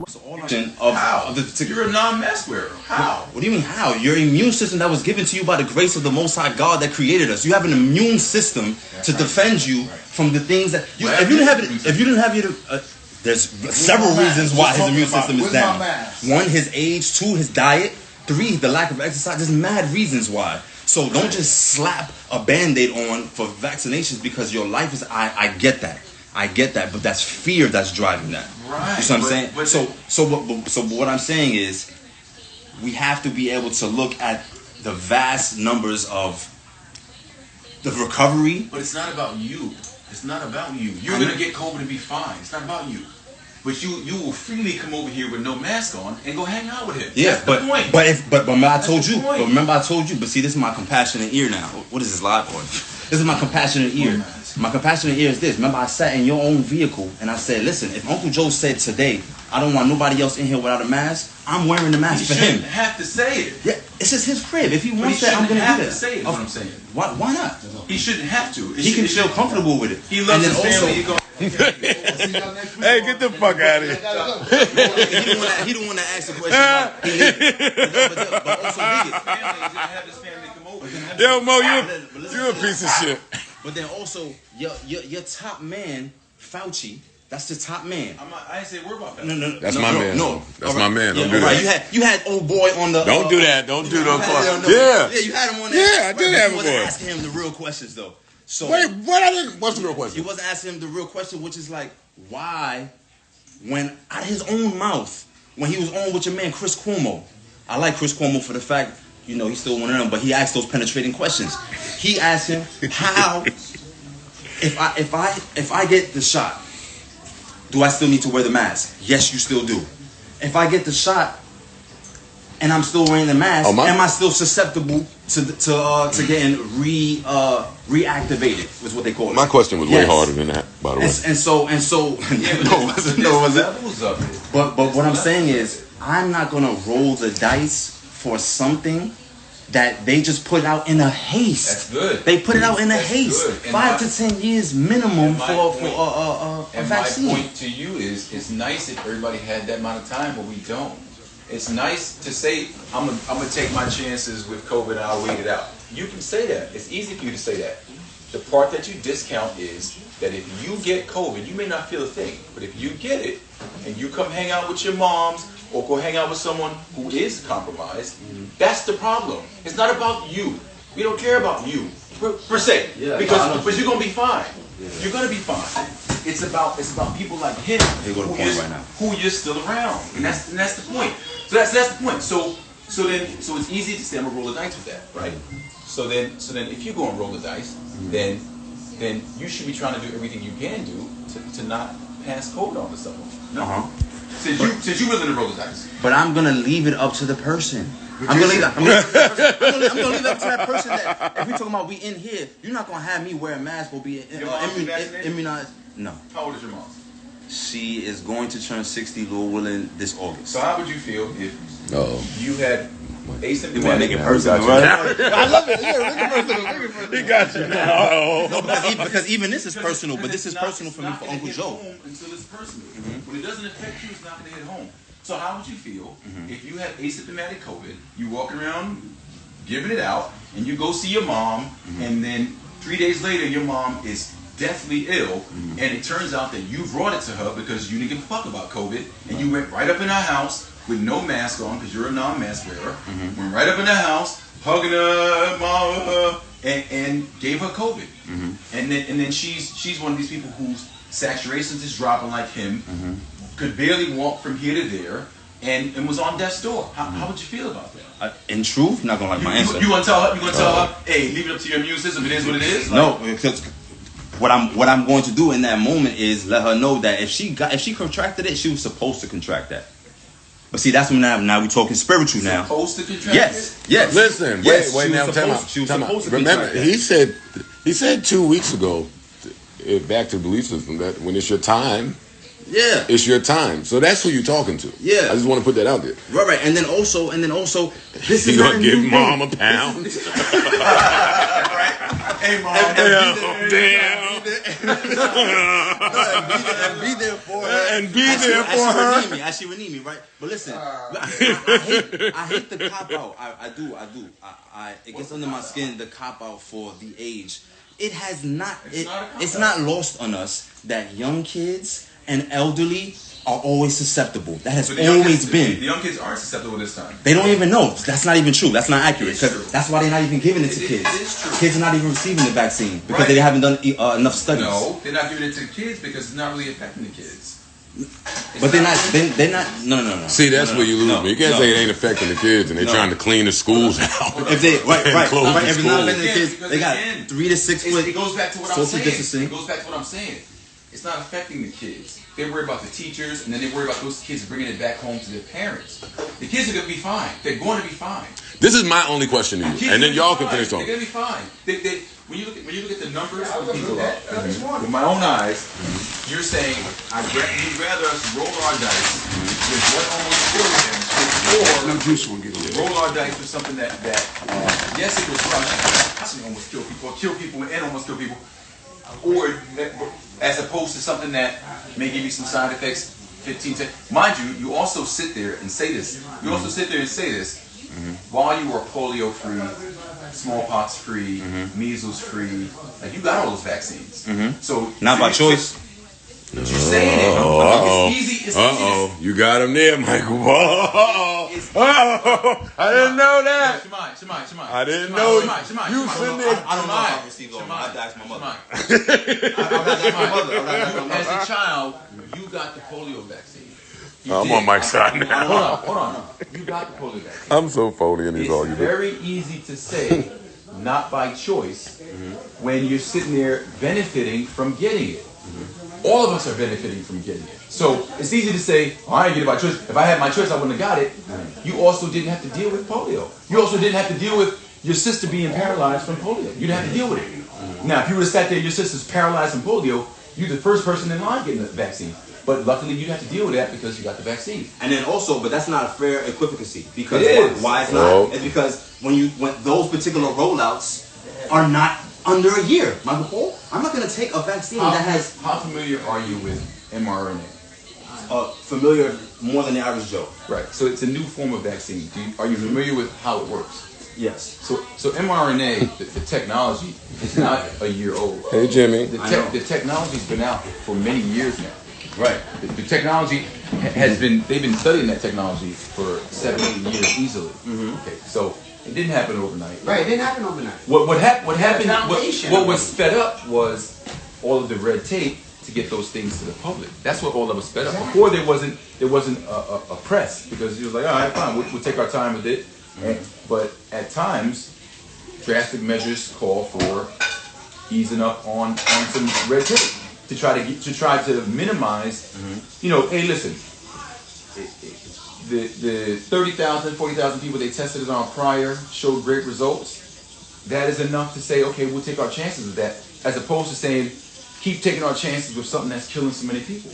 So all of the particular. You're a non-mask wearer. How? What do you mean how? Your immune system that was given to you by the grace of the Most High God that created us. You have an immune system to defend you from the things that you. If you didn't have your, there's several reasons why his immune system is down. One, his age. Two, his diet. Three, the lack of exercise. There's mad reasons why. So don't just slap a Band-Aid on for vaccinations because your life is. I get that. I get that, but that's fear that's driving that. Right. You see what I'm saying? So what I'm saying is, we have to be able to look at the vast numbers of the recovery. But it's not about you. It's not about you. You're gonna get COVID and be fine. It's not about you. But you will freely come over here with no mask on and go hang out with him. Yeah, that's the point. But remember I told you. But remember I told you. But see, this is my compassionate ear now. What is this live for? This is my compassionate ear. My compassionate ear is this. Remember I sat in your own vehicle and I said, listen, if Uncle Joe said today, I don't want nobody else in here without a mask, I'm wearing the mask for him. He shouldn't have to say it. Yeah, it's just his crib. If he wants that, I'm going to do that. He shouldn't have to say it, what I'm saying. Why not? He shouldn't have to. He can feel comfortable with it. He loves his family. Hey, get the fuck out of here. He don't want to ask the question. But also, yo, Mo, you a piece of shit. But then also, your top man, Fauci, that's the top man. I ain't say word about that. No. That's my man. No, that's my man. Don't do that. You had old boy on the. Don't do that. Don't do those questions. Yeah, you had him on there. Yeah, I did have him on. You wasn't asking him the real questions though. So wait, what's the real question? He wasn't asking him the real question, which is like, why, when out of his own mouth, when he was on with your man Chris Cuomo, I like Chris Cuomo for the fact, you know, he's still one of them, but he asked those penetrating questions. He asked him how, if I get the shot, do I still need to wear the mask? Yes, you still do. If I get the shot and I'm still wearing the mask, am I still susceptible to getting reactivated? Was what they call it. My question was way harder than that, by the way. And so no, was it? But what I'm saying is, I'm not gonna roll the dice for something that they just put out in a haste. That's good. They put it out in a haste. 5 to 10 years minimum for a vaccine. My point to you is, it's nice if everybody had that amount of time, but we don't. It's nice to say, I'm gonna take my chances with COVID and I'll wait it out. You can say that. It's easy for you to say that. The part that you discount is that if you get COVID, you may not feel a thing, but if you get it and you come hang out with your moms or go hang out with someone who is compromised, that's the problem. It's not about you. We don't care about you per se, because you're gonna be fine. Yeah. You're gonna be fine. It's about people like him who you're still around, and that's the point. So that's the point. So it's easy to say I'm gonna roll the dice with that, right? So then if you go and roll the dice, then you should be trying to do everything you can do to not pass COVID on to someone. No. Since you willing to roll the dice. But I'm gonna leave it up to the person. I'm gonna leave it up to that person. That if we talking about we in here, you're not gonna have me wear a mask or be immunized. No. How old is your mom? She is going to turn 60, Lord willing, this August. So how would you feel if you had asymptomatic? You want to make it personal, right? I love it. Yeah, he got you now. No, because even this is personal, but this is personal for me for Uncle Joe. Until it's personal. When it doesn't affect you, it's not going to hit home. So how would you feel if you had asymptomatic COVID, you walk around giving it out, and you go see your mom, and then 3 days later your mom is deathly ill, and it turns out that you brought it to her because you didn't give a fuck about COVID, and you went right up in her house with no mask on because you're a non-mask wearer, went right up in her house, hugging her, mama, and gave her COVID, and then she's one of these people whose saturations is dropping like him, could barely walk from here to there, and was on death's door. How would you feel about that? In truth, not gonna like my answer. You gonna tell her, hey, leave it up to your immune system. It is what it is. No, because what I'm going to do in that moment is let her know that if she contracted it, she was supposed to contract that. But see, that's when now we're talking spiritual now. Supposed to contract it? Yes. Listen, wait now, time out. Remember, he said 2 weeks ago, back to the belief system, that when it's your time, it's your time. So that's who you're talking to. Yeah. I just want to put that out there. Right. And then also, this is you gonna give mom a pound? Hey, mom. Damn. and be there for her. And be there for her. As she would need me, right? But listen, I hate the cop out. I do. It gets under my skin, the cop out for the age. It has not. It's not lost on us that young kids and elderly are always susceptible. That has always been. The young kids aren't susceptible this time. They don't even know. That's not even true. That's not accurate. Because that's why they're not even giving it to kids. It is true. Kids are not even receiving the vaccine because they haven't done enough studies. No, they're not giving it to the kids because it's not really affecting the kids. But they're not. They're not. No. See, that's where you lose me. You can't say it ain't affecting the kids, and they're trying to clean the schools out. If they right. If it's not affecting the Again, kids, because they got again, 3 to 6 foot. It goes back to what I'm social saying. distancing. It goes back to what I'm saying. It's not affecting the kids. They worry about the teachers, and then they worry about those kids bringing it back home to their parents. The kids are going to be fine. They're going to be fine. This is my only question to you, and then y'all can finish talking. They're going to be fine. When you look at the numbers of people with my own eyes, you're saying you'd rather us roll our dice with what almost killed him, or roll our dice with something that yes, it was rushed, and almost kill people, or kill people and almost kill people, or as opposed to something that may give you some side effects. 15 seconds. Mind you, you also sit there and say this. While you are polio free, smallpox free, measles free, like you got all those vaccines. So not by choice. But you're saying it. It's easy. It's easy. You got him there, Michael. I didn't know that. Shemai. I didn't know. Shemai. You sitting there. I don't know if I received all. I have to ask my mother. As a child, you got the polio vaccine. I'm on Mike's side now. Hold on. You got the polio vaccine. I'm so phony in these It's arguments. very easy to say, not by choice, when you're sitting there benefiting from getting it. All of us are benefiting from getting it. So it's easy to say, I didn't get it by choice. If I had my choice, I wouldn't have got it. You also didn't have to deal with polio. You also didn't have to deal with your sister being paralyzed from polio. You didn't have to deal with it. Now, if you would have sat there, your sister's paralyzed from polio, you're the first person in line getting the vaccine. But luckily, you have to deal with that because you got the vaccine. And then also, but that's not a fair equivalency because It is. why it's not? It's because when those particular rollouts are not under a year. Michael Paul, I'm not going to take a vaccine that has. How familiar are you with mRNA? Familiar more than the average Joe. Right. So it's a new form of vaccine. Are you familiar with how it works? Yes. So mRNA, the technology, is not a year old. Hey, Jimmy. The technology's been out for many years now. Right. The technology has been, they've been studying that technology for 7-8 years easily. Okay, so it didn't happen overnight. Right, it didn't happen overnight. What happened, foundation what was sped up was all of the red tape to get those things to the public. That's what all of us sped up. Before there wasn't a press because it was like, all right, fine, we'll take our time with it. But at times, drastic measures call for easing up on some red tape to try to minimize. Hey, listen, the 30,000, 40,000 people they tested it on prior showed great results. That is enough to say, okay, we'll take our chances with that, as opposed to saying, keep taking our chances with something that's killing so many people.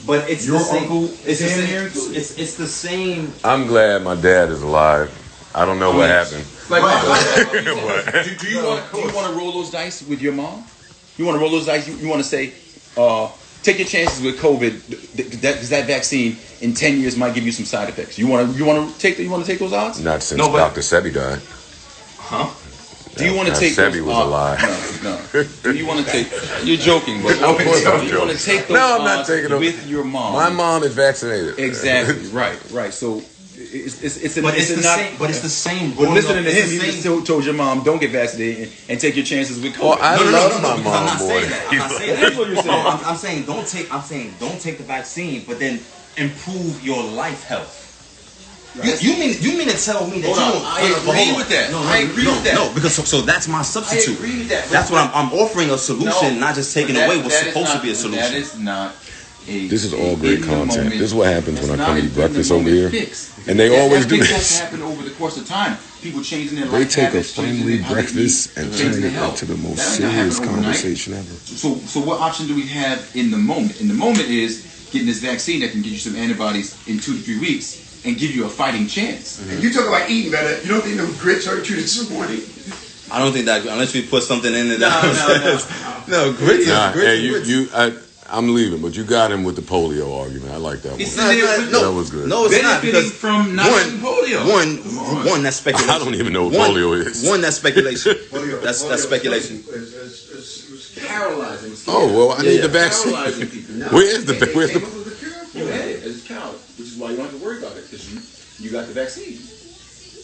But it's Your the same. uncle It's the damn same. near included. It's the same. I'm glad my dad is alive. I don't know what happened. Like, do you want to roll those dice with your mom? You want to roll those dice? You want to say, take your chances with COVID, because that vaccine in 10 years might give you some side effects. You want to take those odds? Not since Dr. Sebi died. Huh? Do you want to take Sebi those was alive. No. Do you want to take? You're joking, but Of course I'm do you want to take those No, I'm not odds taking them. with your mom? My mom is vaccinated. Exactly. Right. So it's the same. But listening to him, you just told your mom, don't get vaccinated and take your chances with COVID. Well, I love my mom. I'm not boy. saying that. I'm not saying that. That's what you're saying. No, I'm saying don't take the vaccine, but then improve your life health. You mean to tell me that Hold you on. don't? I agree with that. I agree with that. No, because so that's my substitute. I agree with that. That's what I'm offering a solution, not just taking away what's supposed to be a solution. That is not. This is all great content. This is what happens when I come eat breakfast over here. Fix. And they always do That has this. to happen over the course of time. People changing their They life take a habits, changing family how they breakfast eat, and changing turn their it health. into the most That doesn't serious happen overnight. conversation ever. So what option do we have in the moment? In the moment is getting this vaccine that can give you some antibodies in 2 to 3 weeks and give you a fighting chance. And you talk about eating better. You don't think those grits hurt you this morning? I don't think that unless we put something in it. No. No, grits. I'm leaving, but you got him with the polio argument. I like that one. No, that was good. No, it's not because from not getting polio. One, that's speculation. I don't even know what polio is. One, that's speculation. That's speculation. It's paralyzing. Oh well, I need the vaccine. Where's the? You had it as a child, which is why you don't have to worry about it because you got the vaccine.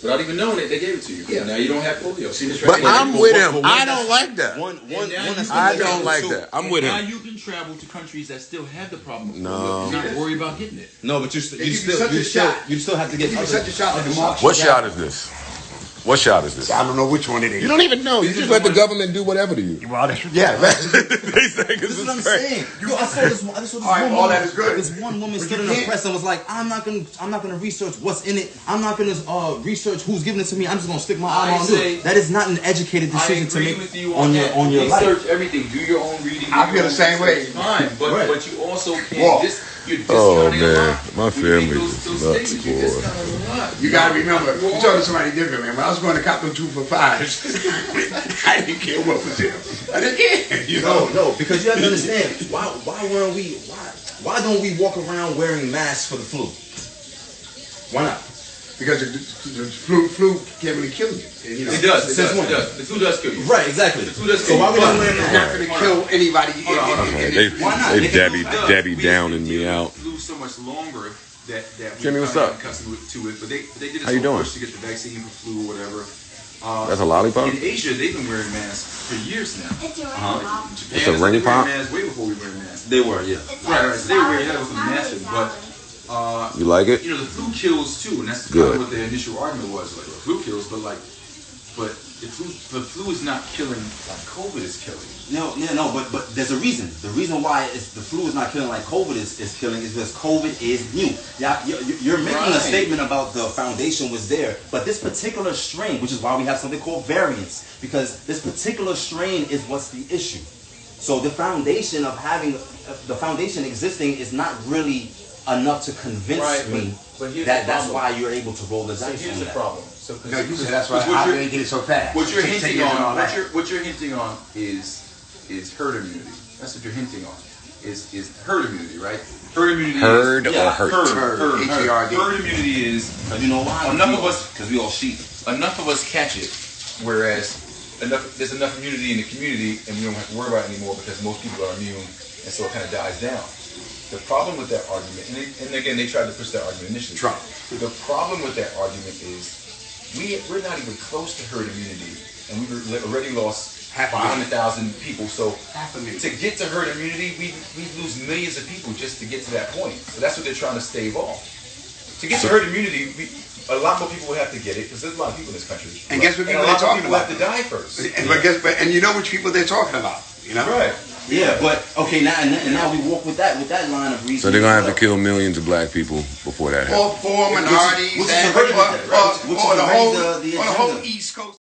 Without even knowing it, they gave it to you. Yeah. Now you don't have polio. See, but I'm with him. I don't like that. I don't like that. I'm with him. Now you can travel to countries that still have the problem of polio and not worry about getting it. No, but you still have to get such a shot like a mark. What shot is this? What shot is this? I don't know which one it is. You don't even know. You just let the government do whatever to you. Well, That's what I'm saying. Yo, I saw this one. All that is good. This one woman stood in the press and was like, "I'm not gonna research what's in it. I'm not gonna research who's giving it to me. I'm just gonna stick my eye on it." That is not an educated decision to make on your life. Research everything. Do your own reading. I feel the same way. Fine, but you also can't. Oh man, my family is nuts, boy. You gotta remember, you talking to somebody different, man. When I was going to cop them 2 for $5, I didn't care what was there. I didn't care. You know? No, because you have to understand why don't we walk around wearing masks for the flu? Why not? Because the flu can't really kill you. And, you know, it does. The flu does kill you. Right, exactly. The flu does kill you. So why we not wearing it's not going to kill anybody. Why not? They downing me out. Flu so much longer that Jimmy, what's up? Accustomed to it, but they did How you doing? push to get the vaccine for flu or whatever. That's a lollipop? In Asia, they've been wearing masks for years now. It's a ring pop? Masks way before we were wearing masks. They were, yeah. Right. They were wearing that was massive, but. You like it? You know, the flu kills too, and that's good. Kind of what the initial argument was. Like, the flu kills, but the flu is not killing like COVID is killing. No, but there's a reason. The reason why the flu is not killing like COVID is killing is because COVID is new. Yeah, you're making a statement about the foundation was there, but this particular strain, which is why we have something called variants, because this particular strain is what's the issue. So the foundation existing is not really enough to convince me that that's why you're able to roll the dice. So here's the problem. No, you said that's why I didn't get it so fast. What you're hinting on is herd immunity. That's what you're hinting on. Is herd immunity, right? Herd immunity. Herd is, or hurt? Herd. Herd immunity is. You know why? Enough of us, because we all sheep. Enough of us catch it, whereas there's enough immunity in the community, and we don't have to worry about it anymore because most people are immune, and so it kind of dies down. The problem with that argument, and again, they tried to push that argument initially. Trump. The problem with that argument is we're not even close to herd immunity, and we've already lost 500,000 people. So to get to herd immunity, we lose millions of people just to get to that point. So that's what they're trying to stave off. To get to herd immunity, a lot more people would have to get it because there's a lot of people in this country. And guess what people they're talking about? Have to die first. And you know which people they're talking about. You know, right? Yeah, but okay, now we walk with that line of reasoning. So they're gonna have to kill millions of black people before that happens. Or minorities, or the whole East Coast.